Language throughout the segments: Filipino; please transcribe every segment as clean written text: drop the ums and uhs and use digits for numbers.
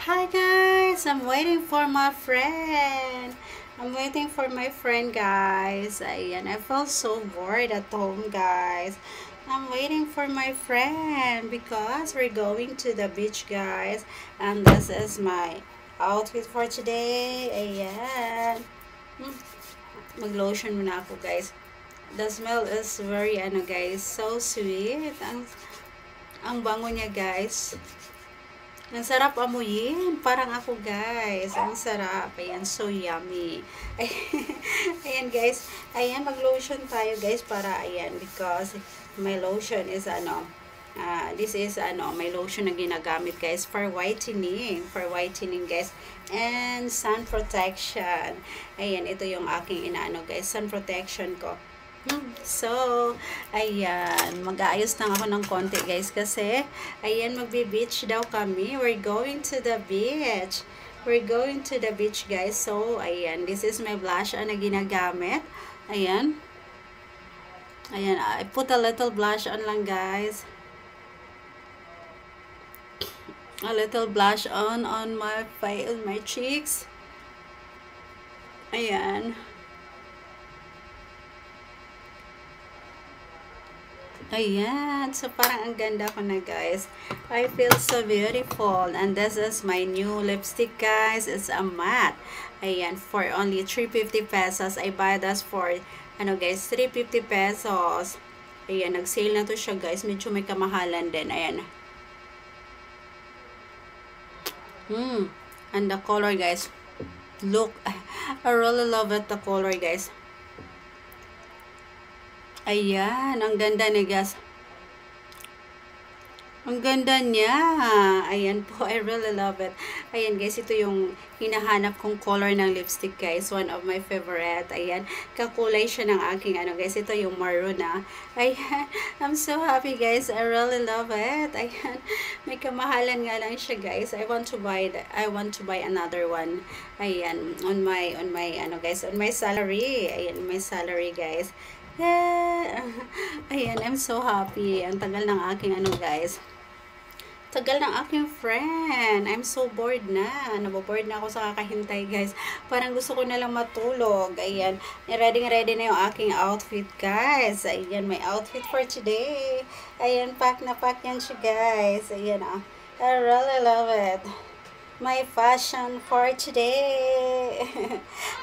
Hi guys, I'm waiting for my friend. I'm waiting for my friend, guys. Ayan, I feel so bored at home, guys. I'm waiting for my friend because we're going to the beach, guys. And this is my outfit for today. Ayan. Hmm, Mag-lotion muna ako, guys. The smell is very, guys, so sweet. Ang bango niya, guys. Ang sarap amuyin. Parang ako, guys. Ang sarap. Ayan, so yummy. Ayan, guys. Ayan, mag-lotion tayo, guys, para, ayan, because my lotion is, this is, my lotion na ginagamit, guys, for whitening. For whitening, guys. And sun protection. Ayan, ito yung aking inaano, guys. Sun protection ko. So, ayan, mag-aayos lang ako ng konti, guys, kasi, ayan, magbe-beach daw kami. We're going to the beach. We're going to the beach, guys. So, ayan, this is my blush na ginagamit. Ayan. Ayan, I put a little blush on lang, guys. A little blush on my face, my cheeks. Ayan. Ayan. So, parang ang ganda ko na, guys. I feel so beautiful. And this is my new lipstick, guys. It's a matte. Ayan. For only 350 pesos. I buy this for, guys, 350 pesos. Ayan. Nag-sale na to siya, guys. Medyo may kamahalan din. Ayan. And the color, guys. Look. I really love it, the color, guys. Ayan, ang ganda niya, guys. Ang ganda niya. Ayan po, I really love it. Ayan, guys, ito yung hinahanap kong color ng lipstick, guys. One of my favorite. Ayan, kakulay siya ng aking, guys. Ito yung maroon, Ayan, I'm so happy, guys. I really love it. Ayan, may kamahalan nga lang siya, guys. I want to buy another one. Ayan, on my, guys, on my salary. Ayan, my salary, guys. Yeah. Ayan, I'm so happy. Ang tagal ng aking guys. Tagal ng aking friend. I'm so bored na. Naboboard na ako sa kakahintay, guys. Parang gusto ko na lang matulog. Ayan. Ready na yung aking outfit, guys. Ayan, my outfit for today. Ayan, pack na pack yan siya, guys. Ayan, I really love it. My fashion for today.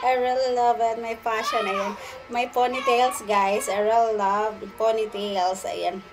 I really love it. My fashion. Ayan. My ponytails, guys. I really love ponytails. Ayan.